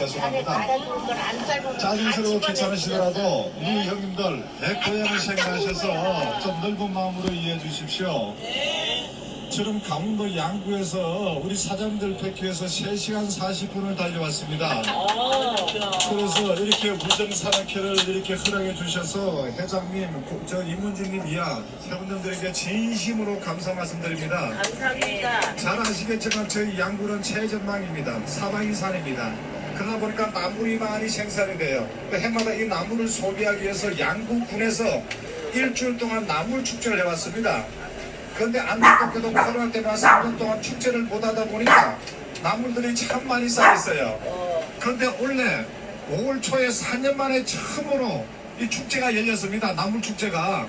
죄송합니다. 짜증스러워 귀찮으시더라도 우리 형님들 백고양을 생각하셔서 좀 넓은 마음으로 이해해 주십시오. 지금 강원도 양구에서 우리 사장들 뵙기위해서 3시간 40분을 달려왔습니다. 그래서 이렇게 무정산악회를 이렇게 허락해 주셔서 회장님, 저 이문주님 이하 회원님들에게 진심으로 감사 말씀드립니다. 감사합니다. 잘 아시겠지만 저희 양구는 최전망입니다. 사방이 산입니다. 그러다 보니까 나물이 많이 생산이 돼요. 해마다 이 나물을 소비하기 위해서 양구군에서 일주일 동안 나물 축제를 해왔습니다. 그런데 안타깝게도 코로나 때문에 3년 동안 축제를 못하다 보니까 나물들이 참 많이 쌓여있어요. 그런데 원래 5월 초에 4년 만에 처음으로 이 축제가 열렸습니다. 나물 축제가.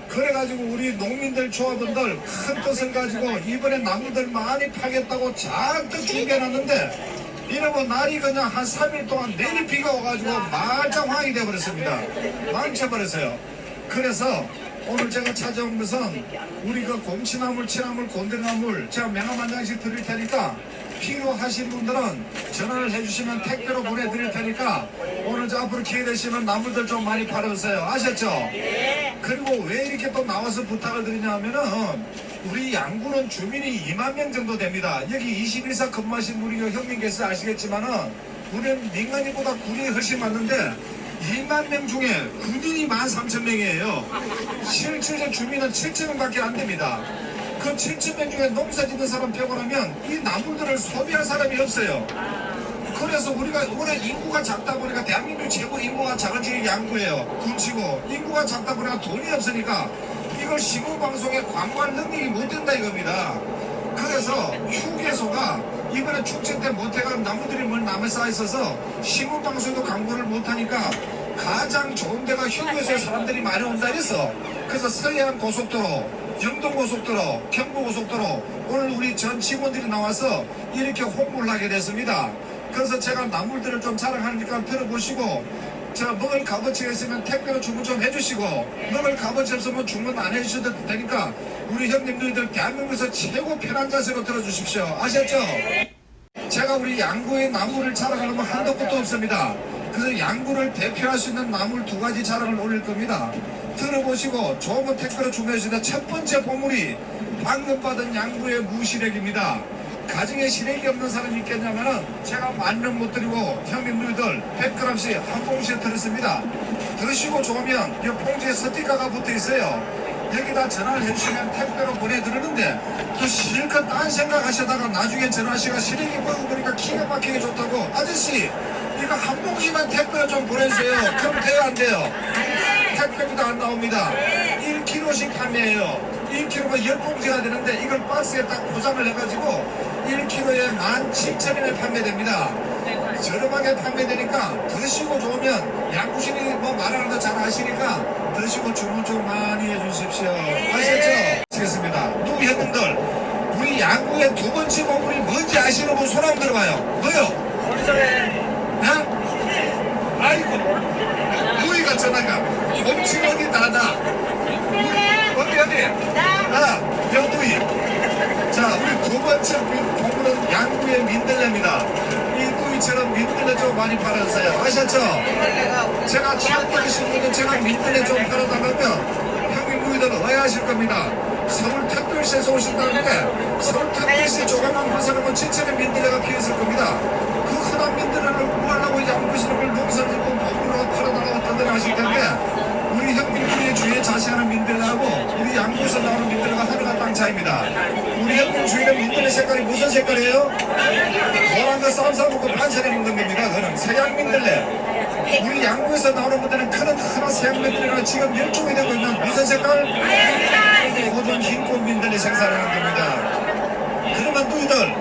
그래가지고 우리 농민들 조합원들 큰 뜻을 가지고 이번에 나물들 많이 파겠다고 잔뜩 준비해놨는데 이러면 날이 그냥 한 3일 동안 내리 비가 와가지고 말짱황이 돼버렸습니다. 망쳐버렸어요. 그래서 오늘 제가 찾아온 것은 우리 그 곰치나물, 치나물, 곤드나물 제가 명함 한 장씩 드릴 테니까 필요하신 분들은 전화를 해주시면 택배로 보내드릴 테니까 오늘 저 앞으로 기회 되시면 나물들 좀 많이 팔아주세요. 아셨죠? 그리고 왜 이렇게 또 나와서 부탁을 드리냐면은 우리 양구는 주민이 2만 명 정도 됩니다. 여기 21사 근무하신 우리 형님께서 아시겠지만은 우리는 민간인보다 군인이 훨씬 많은데 2만 명 중에 군인이 13,000명이에요. 실질적 주민은 7,000명밖에 안 됩니다. 그 7,000명 중에 농사 짓는 사람 빼고나면 이 나물들을 소비할 사람이 없어요. 그래서 우리가 올해 인구가 작다 보니까 대한민국 최고 인구가 작은 지역이 양구예요. 군치고 인구가 작다 보니까 돈이 없으니까 이걸 시국방송에 광고할 능력이 못 된다 이겁니다. 그래서 휴게소가 이번에 축제 때 못해가 나무들이 뭘 남에 쌓여있어서 시국방송에도 광고를 못하니까 가장 좋은 데가 휴게소에 사람들이 많이 온다 했어. 그래서 서해안 고속도로, 영동고속도로, 경부고속도로 오늘 우리 전 직원들이 나와서 이렇게 홍보를 하게 됐습니다. 그래서 제가 나물들을 좀 자랑하니까 들어보시고 자 먹을 값어치가 있으면 택배로 주문 좀 해주시고 먹을 값어치 없으면 주문 안 해주셔도 되니까 우리 형님들 대한민국에서 최고 편한 자세로 들어주십시오. 아셨죠? 제가 우리 양구의 나물을 자랑하려면 한도 끝도 없습니다. 그래서 양구를 대표할 수 있는 나물 2가지 자랑을 올릴 겁니다. 들어보시고 좋은 택배로 주문해 주시는 첫 번째 보물이 방금 받은 양구의 무시래기입니다. 가정에 시래기 없는 사람이 있겠냐면은 제가 10,000원 못 드리고 형님들들 100g씩 한 봉지에 들었습니다. 드시고 좋으면 이 봉지에 스티커가 붙어 있어요. 여기다 전화를 해주시면 택배로 보내드리는데 또 실컷 딴 생각하시다가 나중에 전화하시가 시래기 먹어보니까 기가 막히게 좋다고 아저씨 이거 한 봉지만 택배로 좀 보내주세요. 그럼 돼요 안 돼요? 택배비도 안 나옵니다. 1kg씩 판매해요. 1kg가 10봉지가 되는데 이걸 박스에 딱 포장을 해가지고 1kg에 17,000원에 판매됩니다. 저렴하게 판매되니까 드시고 좋으면 양구신이 뭐 말하는 거 잘 아시니까 드시고 주문 좀 많이 해주십시오. 아시겠죠? 하겠습니다. 누구 형님들 우리 양구의 2번째 보물이 뭔지 아시는 분 손 한번 들어봐요. 뭐요? 네? 아이고 누이가 전화가 곰치가 어디 나다 어디 명두이. 자 우리 2번째 보물은 양구의 민들레입니다. 이 누이처럼 민들레 좀 많이 팔아주세요. 아셨죠? 제가 처음 들으신 분은 제가 민들레 좀 팔아달라면 형님 누이들은 오해하실 겁니다. 서울특별시에서 오신다는데 서울특별시 조그만 건설하면 7,000원 민들레가 피었을 겁니다. 그 흔한 민들레를 구하려고 양구시는 걸 농사를 짓고 보물로 팔아달라고 떠들어가실 텐데 우리 형님들이 주위에 자시하는 민들레하고 우리 양구에서 나오는 민들레가 하늘과 땅 차이입니다. 우리 형님 주위는 민들레 색깔이 무슨 색깔이에요? 노란 거 쌈 싸먹고 반찬해 먹는 겁니다. 그는 서양 민들레. 우리 양구에서 나오는 분들은 큰 서양 민들레가 지금 멸종이 되고 있는 무슨 색깔? 모든 흰꽃 민들레 생산하는 겁니다. 그러면 누이들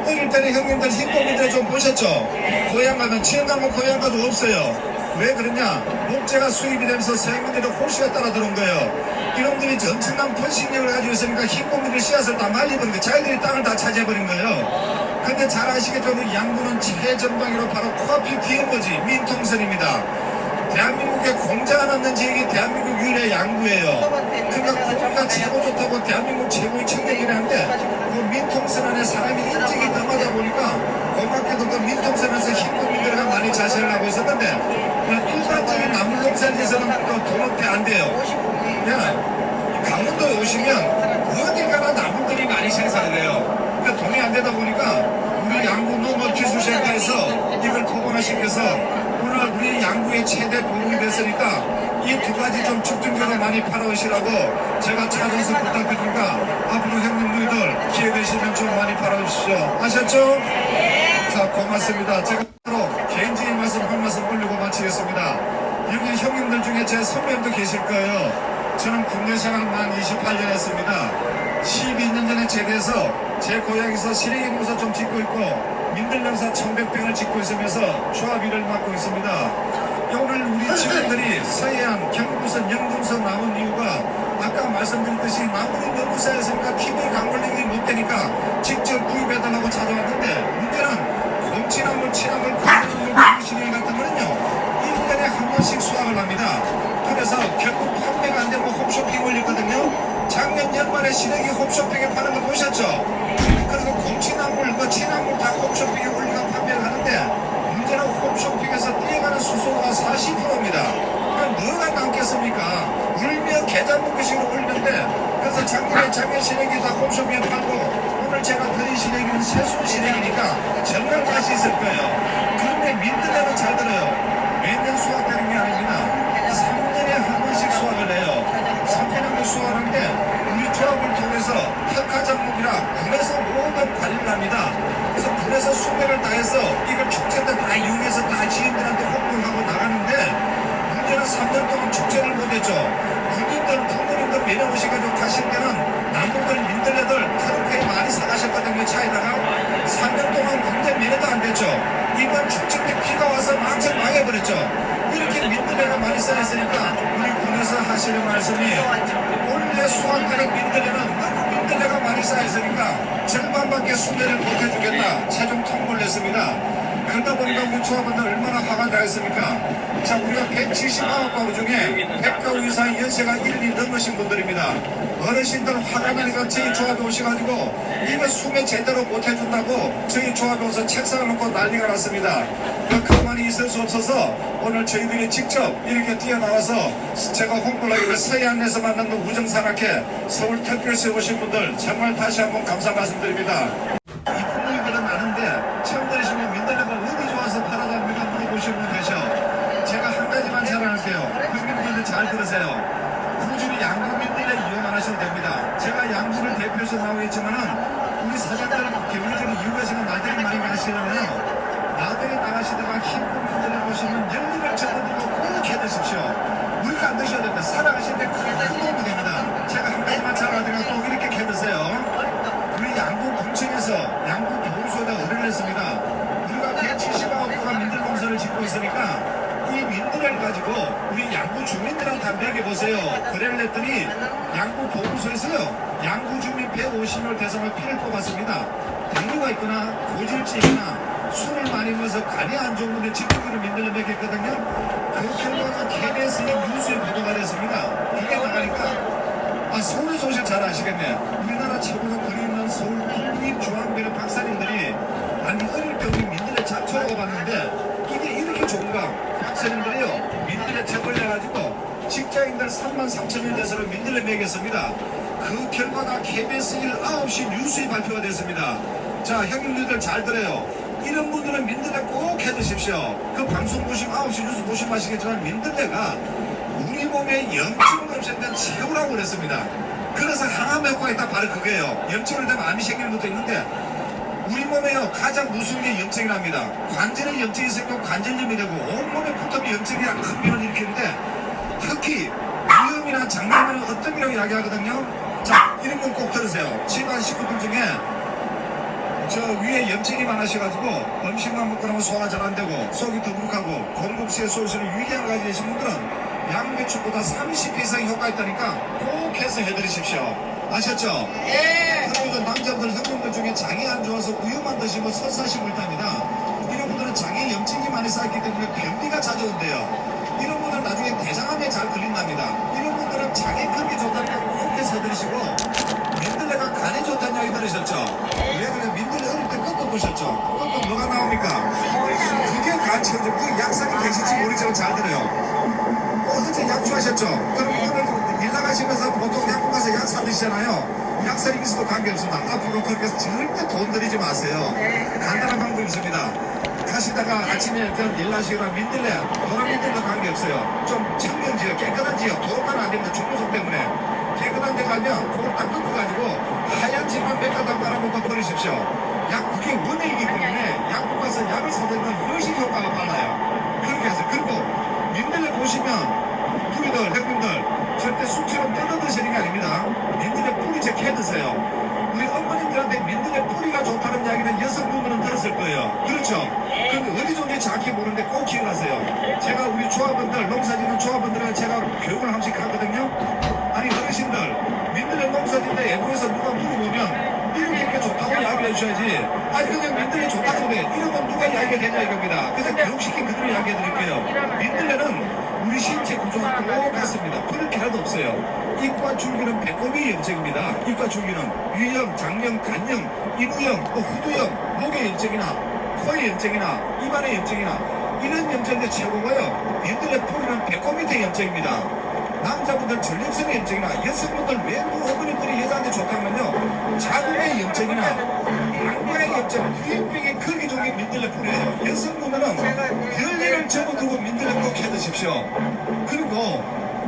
어릴 때는 형님들 흰꽃 민들레 좀 보셨죠? 고향 가면 치연 가면 고향 가도 없어요. 왜 그러냐? 목재가 수입이 되면서 서양민들이 호시가 따라 들어온 거예요. 이놈들이 엄청난 번식력을 가지고 있으니까 흰고민들 씨앗을 다 말리던 거 자기들이 땅을 다 차지해버린 거예요. 근데 잘 아시겠지만 양구는 최전방위로 바로 코앞이 뒤인 거지 민통선입니다. 대한민국에 공자가 남는 지역이 대한민국 유일의 양구예요. 그러니까 공기가 최고 좋다고 대한민국 최고의 청년이라는데 그 민통선 안에 사람이 인적이 넘어다 보니까 고맙게도 그 민통선 안에서 흰고민들을 하는데 일반적인 나물 농사지에서는 도로대 안 돼요. 강원도에 오시면 어딜 가나 나물들이 많이 생산이 돼요. 그러니까 돈이 안 되다 보니까 우리 양구 농업기술센터에서 이걸 복원화시켜서 오늘 우리 양구의 최대 보험이 됐으니까 이 두 가지 좀 축전적으로 많이 팔아오시라고 제가 차선에서 부탁드리니까 앞으로 형님 누이들 기회 되시면 좀 많이 팔아주십시오. 아셨죠? 자, 고맙습니다. 제가 바로 개인적인 말씀 한 말씀 올리고 마치겠습니다. 여기 형님들 중에 제 선배님도 계실 거예요. 저는 군대 생활만 28년 했습니다. 12년 전에 제대해서 제 고향에서 시래기 농사 좀 짓고 있고 민들농사 1100평을 짓고 있으면서 조합 일을 맡고 있습니다. 오늘 우리 직원들이 서해안, 경부선, 영종선 나온 이유가 아까 말씀드렸듯이 나물이 너무 쌓여서니까 피부에 간 걸리기 못 되니까 직접 구입해달라고 찾아왔는데 문제는 곰치나물, 치나물, 콩나물, 공시리 같은 거는요 1년에 한 번씩 수확을 합니다. 그래서 결국 판매가 안 되고 홈쇼핑 올렸거든요. 작년 연말에 시래기 홈쇼핑에 파는 거 보셨죠? 그래서 곰치나물, 치나물 다 홈쇼핑에 올리고 판매를 하는데 문제는 홈쇼핑에서 뛰어가는 수소가 40%입니다. 뭐가 남겠습니까? 울며 계좌 묶기식으로 올리는데 그래서 작년 시래기 다 홈쇼핑에 팔고 오늘 제가 드린 시래기는 새순 시래기니까 정말 맛이 있을 거예요. 그런데 민들레는 잘 들어요. 매년 수확되는 게 아닙니다. 3년에 한 번씩 수확을 해요. 3년에 한 번 수확하는데 우리 조합을 통해서 특화작물이라 군에서 모든 관리를 합니다. 그래서 군에서 수배를 다해서 이걸 축제 때 다 이용해서 다 지인들한테 홍보를 하고 나가는데 문제는 3년 동안 축제를 못했죠. 군인들, 부모님들 매년 오셔가지고 가실 때는 남분들, 민들레들 트럭에 많이 사가셨거든요. 차에다가 3년 동안 군대 매년도 안 됐죠. 이번 축제 때 비가 와서 망청 망해버렸죠. 이렇게 민들레가 많이 쌓였으니까 우리 군에서 하시는 말씀이 올해 수확하는 민들레는 민들레가 많이 쌓였으니까 절반밖에 수매를 못해주겠다. 최종 통보를 했습니다. 그러다 보니까 우리 조합원들 얼마나 화가 나겠습니까? 자, 우리가 179가구 중에 100가구 이상 연세가 1이 넘으신 분들입니다. 어르신들 화가 나니까 저희 조합에 오셔가지고 이거 수매 제대로 못해준다고 저희 조합에 와서 책상을 놓고 난리가 났습니다. 가만히 있을 수 없어서 오늘 저희들이 직접 이렇게 뛰어나와서 제가 홍보를 하기 위해 서해안에서 만난 우정산악회 서울특별시에 오신 분들 정말 다시 한번 감사 말씀드립니다. 이 분들은 많은데 처음 들으시면 민들레가 어디 좋아서 팔아갑니까 물어보시는 분 계셔. 제가 한 가지만 자랑할게요. 국민분들 잘 들으세요. 꾸준히 양구 민들레 이용 안 하셔도 됩니다. 제가 양구를 대표해서 나오겠지만은 우리 사장들 경제적으로 이용하시는 나들이 많이 가시려면요. 나들이 나가시다가 힘든 분들을 보시면 열리를 쳐드리고 꼭 해드십시오. 우리가 안 드셔도 됩니다. 살아가실 때 큰 도움이 됩니다. 제가 한 가지만 자랑하더라도 꼭 이렇게 해드세요. 우리 양구 공청에서 양구 보호소에다 의뢰를 했습니다. 우리가 179호가 민들농사를 짓고 있으니까 이 민들레를 가지고 우리 양구 주민들한테 한번 먹여보세요. 의뢰를 했더니 양구 보호소에서요. 양구 주민 150명 대상을 피를 뽑았습니다. 당뇨가 있거나 고질증이나 술을 많이 먹어서 간이 안 좋은 분들 직접으로 민들레 먹였거든요. 그 결과가 KBS의 뉴스에 보도가 됐습니다. 이게 나가니까 서울 소식 잘 아시겠네. 우리나라 최고로 거리 있는 서울 국립중앙대학 박사님들이 아니 어릴 때 우리 민들레 잡초라고 봤는데 이게 이렇게 좋은가. 박사님들이요 민들레 첩을 내가지고 직장인들 33,000명 대상으로 민들레 먹였습니다. 그 결과가 KBS 9시 뉴스에 발표가 됐습니다. 자, 형님들 잘 들어요. 이런 분들은 민들레 꼭 해드십시오. 그 방송 보시면 9시 뉴스 보시면 아시겠지만 민들레가 우리 몸에 염증을 없애는 최고라고 그랬습니다. 그래서 항암 효과가 딱 바로 그거예요. 염증을 되면 암이 생기는 것도 있는데 우리 몸에요 가장 무서운 게 염증이랍니다. 관절에 염증이 생기고 관절염이 되고 온몸에 붙으면 염증이 큰 병을 일으키는데 특히 위염이나 장염은 어떤 병이라고 이야기하거든요. 자, 이런 건 꼭 들으세요. 집안 식구들 중에 저 위에 염증이 많으셔가지고 음식만 먹고 나면 소화가 잘 안 되고 속이 더부룩하고 공복시에 쏘시는 위궤양을 가지고 계신 분들은 양배추보다 30배 이상 효과 있다니까 꼭 해서 해드리십시오. 아셨죠? 예. 그리고 남자분들 형님들 중에 장이 안 좋아서 우유만 드시고 설사시고 있답니다. 이런 분들은 장에 염증이 많이 쌓였기 때문에 변비가 자주 온대요. 이런 분들은 나중에 대장암에 잘 걸린답니다. 이런 분들은 장에 크게 좋다니까 꼭 해서 해드리시고 민들레가 간에 좋다는 이야기 들으셨죠? 왜 그래? 민들레 어릴 때 꺾어 보셨죠? 꺾어 뭐가 나옵니까? 그게 간치거든요. 그 약상이 계실지 모르지만 잘 들어요. 어제 약주하셨죠? 그럼 오늘 일 나가시면서 보통 약국 가서 약 사드시잖아요. 약 사는 있어도 관계없습니다. 앞으로 그렇게 해서 절대 돈 들이지 마세요. 간단한 방법이 있습니다. 가시다가 아침에 일 나시거나 민들레, 도랑 민들레 관계없어요. 좀 청정 지역, 깨끗한 지역, 도로가는 안 됩니다. 중고속 때문에. 깨끗한 데 가면 그걸 딱 끊어가지고 하얀 집만 몇 가닥 깔아놓고 버리십시오. 약국이 원액이기 때문에 약국 가서 약을 사들면 훨씬 효과가 빨라요. 그렇게 해서. 그리고 민들레 보시면 누이들, 형님들 절대 술처럼 뜯어 드시는 게 아닙니다. 민들레 뿌리째 캐 드세요. 우리 어머님들한테 민들레 뿌리가 좋다는 이야기는 여성분들은 들었을 거예요. 그렇죠? 근데 어디 좋은지 정확히 모르는데 꼭 기억하세요. 제가 우리 조합원들, 농사짓는 조합원들한테 제가 교육을 한 번씩 하거든요. 아니 어르신들, 민들레 농사짓는데 외부에서 누가 물어보면 이렇게 좋다고 이야기를 해주셔야지. 아니 그냥 민들레 좋다고 그래. 이런 건 누가 이야기가 되냐 이겁니다. 그래서 교육시킨 그대로 이야기해 드릴게요. 민들레는 우리 신체 구조가 똑같습니다. 그럴 게 하나도 없어요. 잎과 줄기는 배꼽이 염증입니다. 잎과 줄기는 위염, 장염, 간염, 인후염, 후두염, 목의 염증이나 코의 염증이나 입안의 염증이나 이런 염증인데 최고가요. 민들레 뿌리는 배꼽 밑에 염증입니다. 남자분들 전립선의 염증이나 여성분들 외부 어머님들이 여자한테 좋다면요. 자궁의 염증이나 양방의 염증, 유입병의 크기 중에 민들레 뿌리예요. 여성분들은 열리를 접어두고 민들레 꼭 해드십시오. 그리고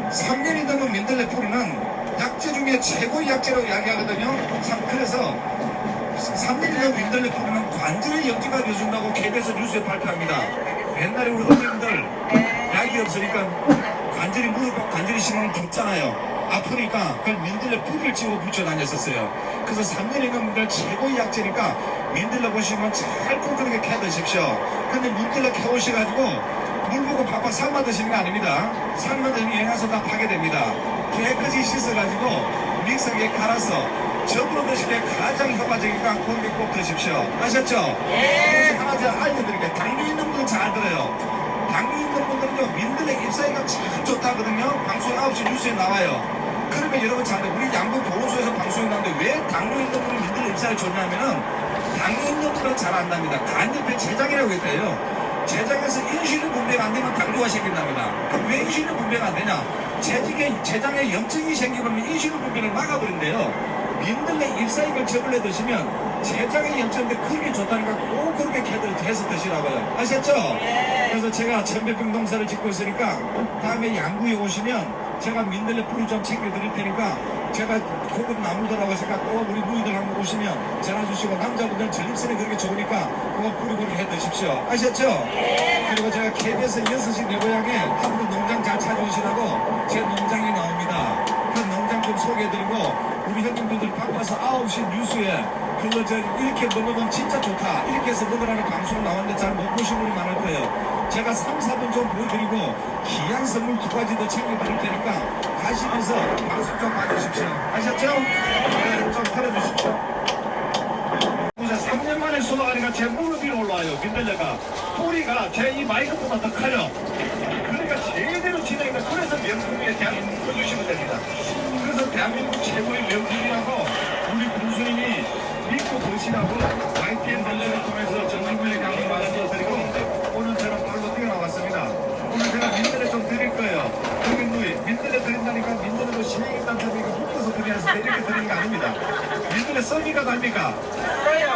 3년이 넘은 민들레 뿌리는 약재 중에 최고의 약재라고 이야기하거든요. 그래서 3년이 넘은 민들레 뿌리는 관절의 염증을 해준다고 KBS 뉴스에 발표합니다. 옛날에 우리 어머님들 약이 없으니까 관절이 무릎 관절이 심하면 붓잖아요. 아프니까 그걸 민들레 뿌리를 찍어 붙여 다녔었어요. 그래서 3년이 넘는 최고의 약재니까 민들레 보시면 잘 끈끈하게 캐 드십시오. 근데 민들레 캐오셔가지고 물 보고 팍팍 삶아 드시는 거 아닙니다. 삶아 드시면 영양소 다 파괴됩니다. 깨끗이 씻어가지고 믹서기에 갈아서 접으로 드시기에 가장 효과적이니까 그렇게 꼭 드십시오. 아셨죠? 네. 하나 더 알려드릴게요. 당뇨 있는 분은 잘 들어요. 당뇨 있는 분들은요, 민들레 잎사귀가 참 좋다거든요. 방송 9시 뉴스에 나와요. 그러면 여러분 잘 들어요. 우리 양국 보건소에서 방송이 나오는데 왜 당뇨 있는 분이 민들레 잎사귀 좋냐면은 당뇨 있는 분은 잘 안답니다. 간 옆에 제장이라고 있대요. 제장에서 인슐린 분배가 안 되면 당뇨가 생긴답니다. 그럼 왜 인슐린 분배가 안 되냐? 제장에 염증이 생기면 인슐린 분배를 막아버린대요. 민들레 잎사귀를 접을래 드시면 제장의 염증인데 그게 좋다니까 꼭 그렇게 해서 드시라고요. 아셨죠? 그래서 제가 천백평 농사를 짓고 있으니까 다음에 양구에 오시면 제가 민들레 뿌리 좀 챙겨드릴 테니까 제가 고급 나무들하고 해서 꼭 우리 누이들 한번 오시면 전화 주시고 남자분들 전립선에 그렇게 좋으니까 그거 뿌리 그렇게 해 드십시오. 아셨죠? 그리고 제가 KBS 6시 내 고향에 앞으로 농장 잘 찾아오시라고 제 농장이 나옵니다. 그 농장 좀 소개해드리고 우리 형님들 바빠서 9시 뉴스에 그거 이렇게 먹으면 진짜 좋다 이렇게 해서 먹으라는 방송 나왔는데 잘 못 보신 분이 많을 거예요. 제가 3, 4분 좀 보여드리고 귀한 선물 2가지 더 챙겨드릴 테니까 가시면서 방송 좀 봐주십시오. 아셨죠? 네, 좀 틀어주십시오. 3년 만에 수확하니까 제 무릎 위로 올라와요. 민들레가 뿌리가 제 이 마이크보다 더 커요. 그러니까 제대로 진행돼. 그래서 명품에 대한민국 써주시면 됩니다. 그래서 대한민국 최고의 명품이라고 우리 군수님이 믿고 보시라고 YTN 델레를 통해서 전국민의 강의 말씀드리고 오늘 저는 발로 뛰어나왔습니다. 오늘 제가 민들레 좀 드릴 거예요. 여기 누이 민들레 드린다니까 민들레도 신행했다는 이거 묶어서 드려서 이렇게 드리는 게 아닙니다. 민들레 썩이가 답니까?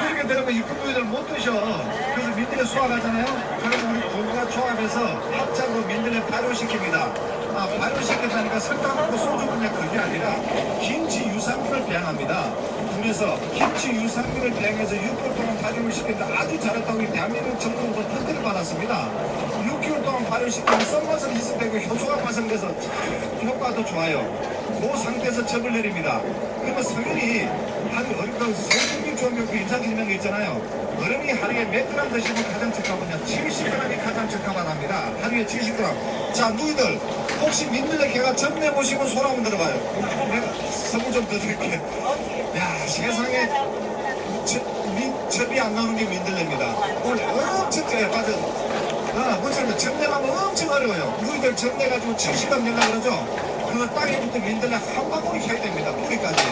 그렇게 되면 이 부부들 못 드셔. 그래서 민들레 수확하잖아요. 그러면 우리 부부가 조합해서 합작으로 민들레 발효시킵니다. 발효시켰다니까 설탕하고 소주분야 그게 아니라 김치 유산균을 배양합니다. 그래서 김치 유산균을 배양해서 6개월 동안 발효를 시켰는데 아주 잘했다고 대한민국 정부로부터 특허를 받았습니다. 6개월 동안 발효시키면 썩맛은 희석되고 효소가 발생돼서 효과도 좋아요. 그 상태에서 즙을 내립니다. 그러면 성인이 하루 성분기 조합력 임상실명 있잖아요. 어른이 하루에 몇 그램 드시면 가장 적합하냐? 70g이 가장 적합하답니다. 하루에 70g. 자, 누이들 혹시 민들레 개가 즙 내보시면 손 한번 들어봐요. 내가 선물 좀 더 드릴게요. 야, 세상에 즙이 안 나오는 게 민들레입니다. 오늘 엄청 맞아. 그렇죠. 즙내가면 엄청 어려워요. 누이들 즙내가지고 70g 내가 그러죠. 그거 땅에 붙은 민들레 한 방울이 해야 됩니다. 뿌리까지.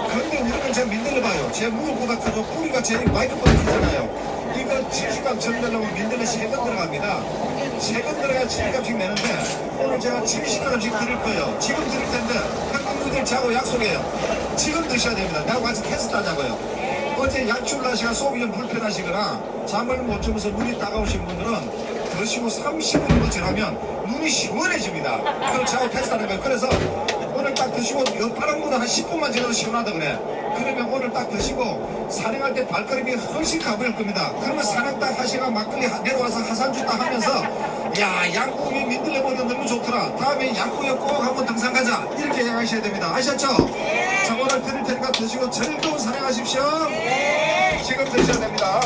그런데 우리는 제 민들레 봐요. 제 무릎보다 크죠. 뿌리가 제 마이크보다 크잖아요. 이거 70g 즙내려면 민들레 3번 들어갑니다. 세금 들어가 7값씩 내는데 오늘 제가 70g씩 드릴 거예요. 지금 드릴 텐데 한국분들 저하고 약속해요. 지금 드셔야 됩니다. 나하고 같이 테스트 하자고요. 어제 약출 날씨가 속이 좀 불편하시거나 잠을 못 주무셔서 눈이 따가우신 분들은 드시고 30분 정도 지나면 눈이 시원해집니다. 그걸 저하고 테스트하는 거예요. 그래서 오늘 딱 드시고 옆파란 분은 한 10분만 지나도 시원하다 그래. 그러면 오늘 딱 드시고 산행할 때 발걸음이 훨씬 가벼울 겁니다. 그러면 산행 딱 하시고 막걸리 내려와서 하산주 딱 하면서 야 양궁이 민들레 보니까 너무 좋더라. 다음에 양궁에 꼭 한번 등산 가자. 이렇게 생각하셔야 됩니다. 아셨죠? 자 오늘 드릴 테니까 드시고 즐거운 산행하십시오. 지금 드셔야 됩니다.